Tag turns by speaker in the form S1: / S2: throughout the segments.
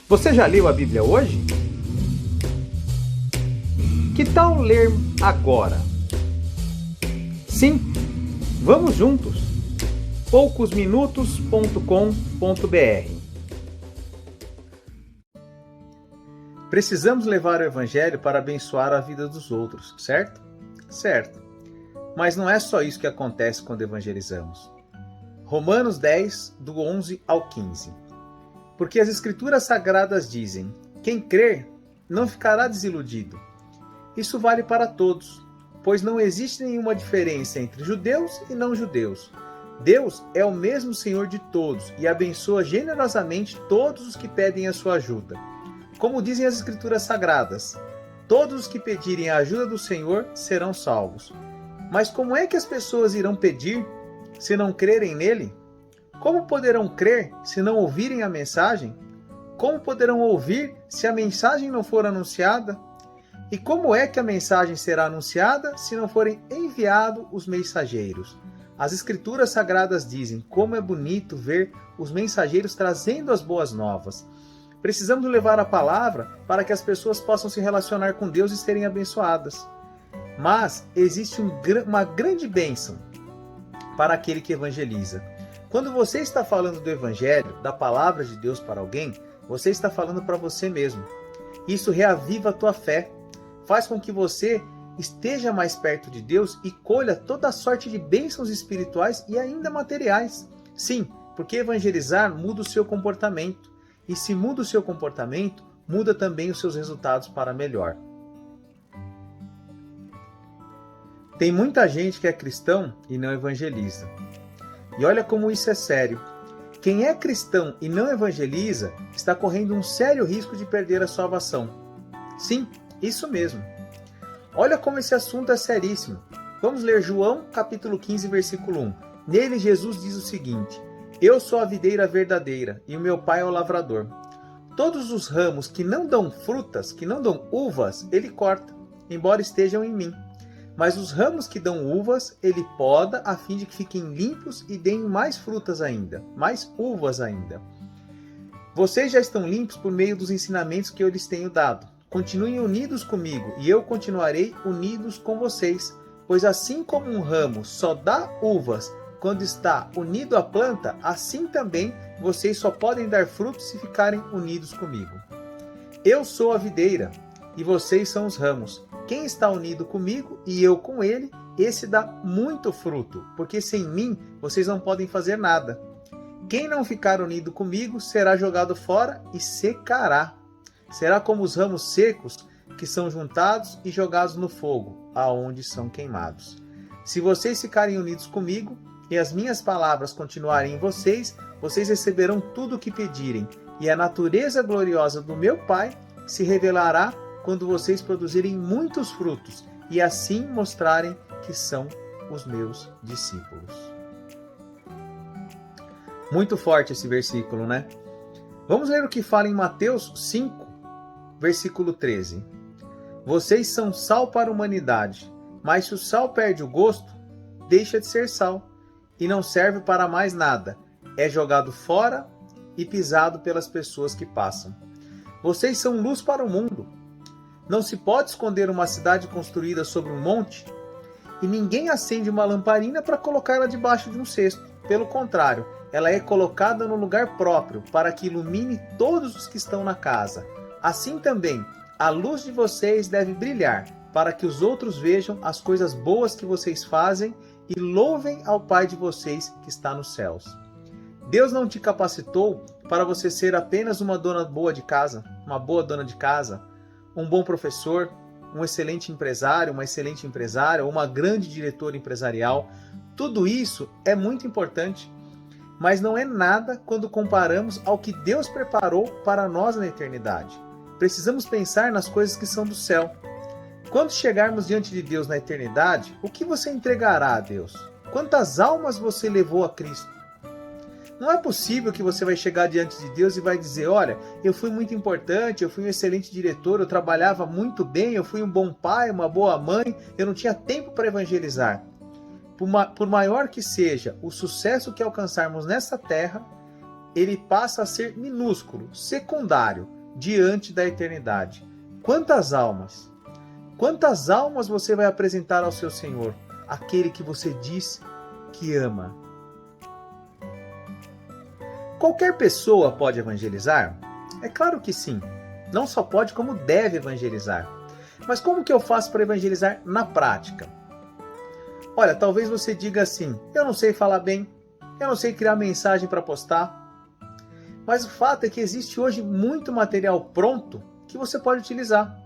S1: Você já leu a Bíblia hoje? Que tal ler agora? Sim, vamos juntos! poucosminutos.com.br. Precisamos levar o Evangelho para abençoar a vida dos outros, certo? Certo. Mas não é só isso que acontece quando evangelizamos. Romanos 10, do 11 ao 15. Porque as Escrituras Sagradas dizem: quem crer não ficará desiludido. Isso vale para todos, pois não existe nenhuma diferença entre judeus e não-judeus. Deus é o mesmo Senhor de todos e abençoa generosamente todos os que pedem a sua ajuda. Como dizem as Escrituras Sagradas, todos os que pedirem a ajuda do Senhor serão salvos. Mas como é que as pessoas irão pedir se não crerem nele? Como poderão crer se não ouvirem a mensagem? Como poderão ouvir se a mensagem não for anunciada? E como é que a mensagem será anunciada se não forem enviados os mensageiros? As Escrituras Sagradas dizem como é bonito ver os mensageiros trazendo as boas novas. Precisamos levar a palavra para que as pessoas possam se relacionar com Deus e serem abençoadas. Mas existe uma grande bênção para aquele que evangeliza. Quando você está falando do Evangelho, da palavra de Deus para alguém, você está falando para você mesmo. Isso reaviva a tua fé, faz com que você esteja mais perto de Deus e colha toda a sorte de bênçãos espirituais e ainda materiais. Sim, porque evangelizar muda o seu comportamento. E se muda o seu comportamento, muda também os seus resultados para melhor. Tem muita gente que é cristão e não evangeliza. E olha como isso é sério. Quem é cristão e não evangeliza está correndo um sério risco de perder a salvação. Sim, isso mesmo. Olha como esse assunto é seríssimo. Vamos ler João capítulo 15, versículo 1. Nele Jesus diz o seguinte: eu sou a videira verdadeira e o meu pai é o lavrador. Todos os ramos que não dão frutas, que não dão uvas, ele corta, embora estejam em mim. Mas os ramos que dão uvas, ele poda a fim de que fiquem limpos e deem mais frutas ainda, mais uvas ainda. Vocês já estão limpos por meio dos ensinamentos que eu lhes tenho dado. Continuem unidos comigo e eu continuarei unidos com vocês. Pois assim como um ramo só dá uvas quando está unido à planta, assim também vocês só podem dar frutos se ficarem unidos comigo. Eu sou a videira e vocês são os ramos. Quem está unido comigo e eu com ele, esse dá muito fruto, porque sem mim vocês não podem fazer nada. Quem não ficar unido comigo será jogado fora e secará. Será como os ramos secos que são juntados e jogados no fogo, aonde são queimados. Se vocês ficarem unidos comigo e as minhas palavras continuarem em vocês, vocês receberão tudo o que pedirem, e a natureza gloriosa do meu Pai se revelará quando vocês produzirem muitos frutos e assim mostrarem que são os meus discípulos. Muito forte esse versículo, né? Vamos ler o que fala em Mateus 5, versículo 13. Vocês são sal para a humanidade, mas se o sal perde o gosto, deixa de ser sal e não serve para mais nada. É jogado fora e pisado pelas pessoas que passam. Vocês são luz para o mundo. Não se pode esconder uma cidade construída sobre um monte e ninguém acende uma lamparina para colocá-la debaixo de um cesto. Pelo contrário, ela é colocada no lugar próprio para que ilumine todos os que estão na casa. Assim também, a luz de vocês deve brilhar para que os outros vejam as coisas boas que vocês fazem e louvem ao Pai de vocês que está nos céus. Deus não te capacitou para você ser apenas uma dona boa de casa, uma boa dona de casa, um bom professor, um excelente empresário, uma excelente empresária, ou uma grande diretora empresarial. Tudo isso é muito importante, mas não é nada quando comparamos ao que Deus preparou para nós na eternidade. Precisamos pensar nas coisas que são do céu. Quando chegarmos diante de Deus na eternidade, o que você entregará a Deus? Quantas almas você levou a Cristo? Não é possível que você vai chegar diante de Deus e vai dizer: olha, eu fui muito importante, eu fui um excelente diretor, eu trabalhava muito bem, eu fui um bom pai, uma boa mãe, eu não tinha tempo para evangelizar. Por maior que seja o sucesso que alcançarmos nessa terra, ele passa a ser minúsculo, secundário, diante da eternidade. Quantas almas? Quantas almas você vai apresentar ao seu Senhor, aquele que você diz que ama? Qualquer pessoa pode evangelizar? É claro que sim. Não só pode, como deve evangelizar. Mas como que eu faço para evangelizar na prática? Olha, talvez você diga assim, eu não sei falar bem, eu não sei criar mensagem para postar. Mas o fato é que existe hoje muito material pronto que você pode utilizar.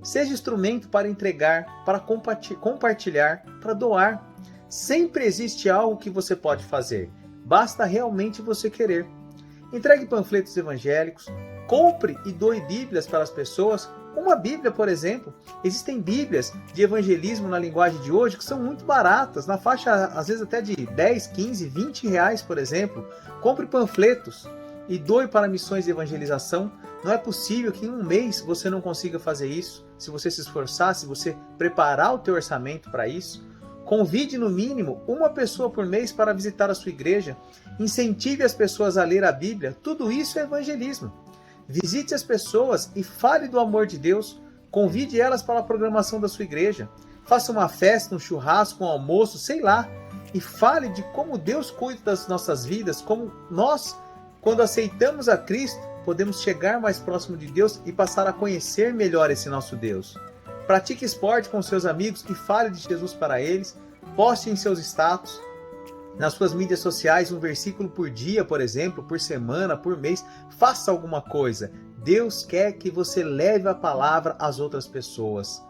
S1: Seja instrumento para entregar, para compartilhar, para doar. Sempre existe algo que você pode fazer. Basta realmente você querer. Entregue panfletos evangélicos, compre e doe bíblias para as pessoas. Uma bíblia, por exemplo. Existem bíblias de evangelismo na linguagem de hoje que são muito baratas, na faixa às vezes até de 10, 15, 20 reais, por exemplo. Compre panfletos e doe para missões de evangelização. Não é possível que em um mês você não consiga fazer isso, se você se esforçar, se você preparar o teu orçamento para isso. Convide no mínimo uma pessoa por mês para visitar a sua igreja. Incentive as pessoas a ler a Bíblia. Tudo isso é evangelismo. Visite as pessoas e fale do amor de Deus. Convide elas para a programação da sua igreja. Faça uma festa, um churrasco, um almoço, sei lá. E fale de como Deus cuida das nossas vidas, como nós, quando aceitamos a Cristo, podemos chegar mais próximo de Deus e passar a conhecer melhor esse nosso Deus. Pratique esporte com seus amigos e fale de Jesus para eles. Poste em seus status, nas suas mídias sociais, um versículo por dia, por exemplo, por semana, por mês. Faça alguma coisa. Deus quer que você leve a palavra às outras pessoas.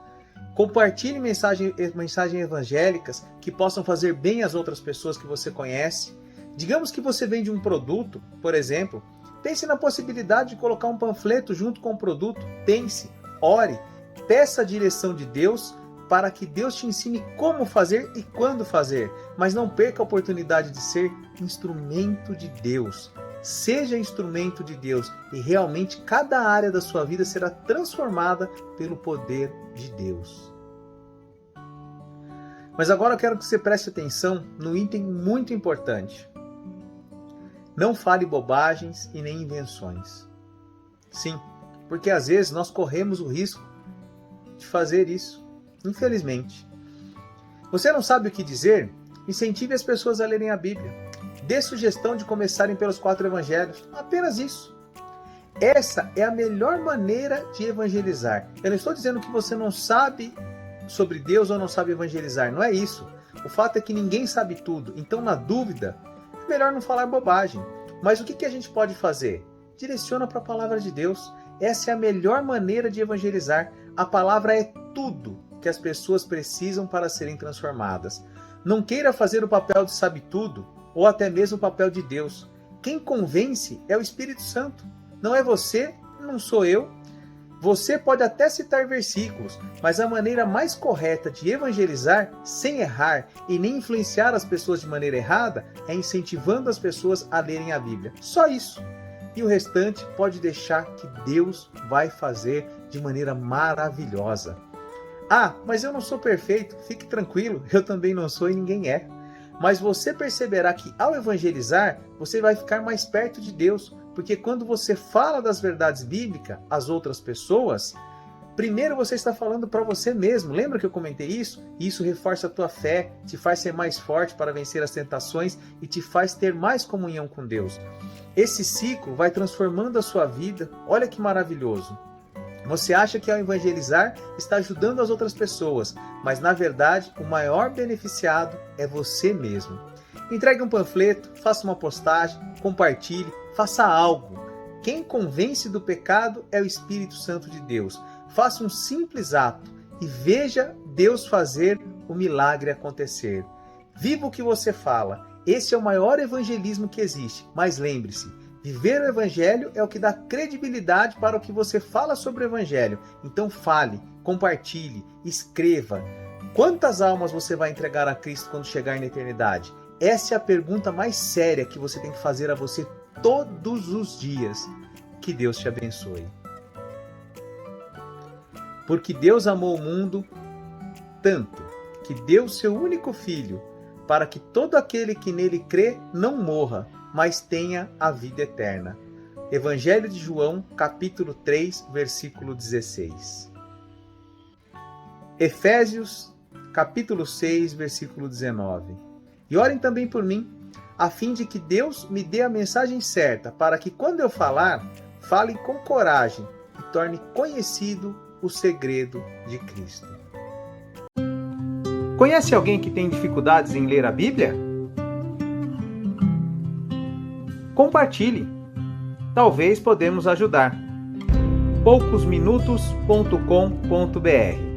S1: Compartilhe mensagens evangélicas que possam fazer bem às outras pessoas que você conhece. Digamos que você vende um produto, por exemplo. Pense na possibilidade de colocar um panfleto junto com o produto. Pense, ore, peça a direção de Deus para que Deus te ensine como fazer e quando fazer. Mas não perca a oportunidade de ser instrumento de Deus. Seja instrumento de Deus e realmente cada área da sua vida será transformada pelo poder de Deus. Mas agora eu quero que você preste atenção no item muito importante. Não fale bobagens e nem invenções. Sim, porque às vezes nós corremos o risco de fazer isso, infelizmente. Você não sabe o que dizer? Incentive as pessoas a lerem a Bíblia. Dê sugestão de começarem pelos 4 evangelhos. Apenas isso. Essa é a melhor maneira de evangelizar. Eu não estou dizendo que você não sabe sobre Deus ou não sabe evangelizar. Não é isso. O fato é que ninguém sabe tudo. Então, na dúvida, é melhor não falar bobagem. Mas o que a gente pode fazer? Direciona para a palavra de Deus. Essa é a melhor maneira de evangelizar. A palavra é tudo que as pessoas precisam para serem transformadas. Não queira fazer o papel de sabe-tudo ou até mesmo o papel de Deus. Quem convence é o Espírito Santo. Não é você, não sou eu. Você pode até citar versículos, mas a maneira mais correta de evangelizar, sem errar e nem influenciar as pessoas de maneira errada, é incentivando as pessoas a lerem a Bíblia. Só isso. E o restante pode deixar que Deus vai fazer de maneira maravilhosa. Ah, mas eu não sou perfeito. Fique tranquilo, eu também não sou e ninguém é. Mas você perceberá que ao evangelizar, você vai ficar mais perto de Deus, porque quando você fala das verdades bíblicas às outras pessoas, primeiro você está falando para você mesmo. Lembra que eu comentei isso? Isso reforça a tua fé, te faz ser mais forte para vencer as tentações e te faz ter mais comunhão com Deus. Esse ciclo vai transformando a sua vida. Olha que maravilhoso. Você acha que ao evangelizar está ajudando as outras pessoas, mas na verdade o maior beneficiado é você mesmo. Entregue um panfleto, faça uma postagem, compartilhe, faça algo. Quem convence do pecado é o Espírito Santo de Deus. Faça um simples ato e veja Deus fazer o milagre acontecer. Viva o que você fala. Esse é o maior evangelismo que existe. Mas lembre-se, viver o Evangelho é o que dá credibilidade para o que você fala sobre o Evangelho. Então fale, compartilhe, escreva. Quantas almas você vai entregar a Cristo quando chegar na eternidade? Essa é a pergunta mais séria que você tem que fazer a você todos os dias. Que Deus te abençoe. Porque Deus amou o mundo tanto que deu seu único Filho, para que todo aquele que nele crê não morra, mas tenha a vida eterna. Evangelho de João, capítulo 3, versículo 16. Efésios, capítulo 6, versículo 19. E orem também por mim, a fim de que Deus me dê a mensagem certa, para que quando eu falar, fale com coragem e torne conhecido o segredo de Cristo. Conhece alguém que tem dificuldades em ler a Bíblia? Compartilhe. Talvez podemos ajudar. poucosminutos.com.br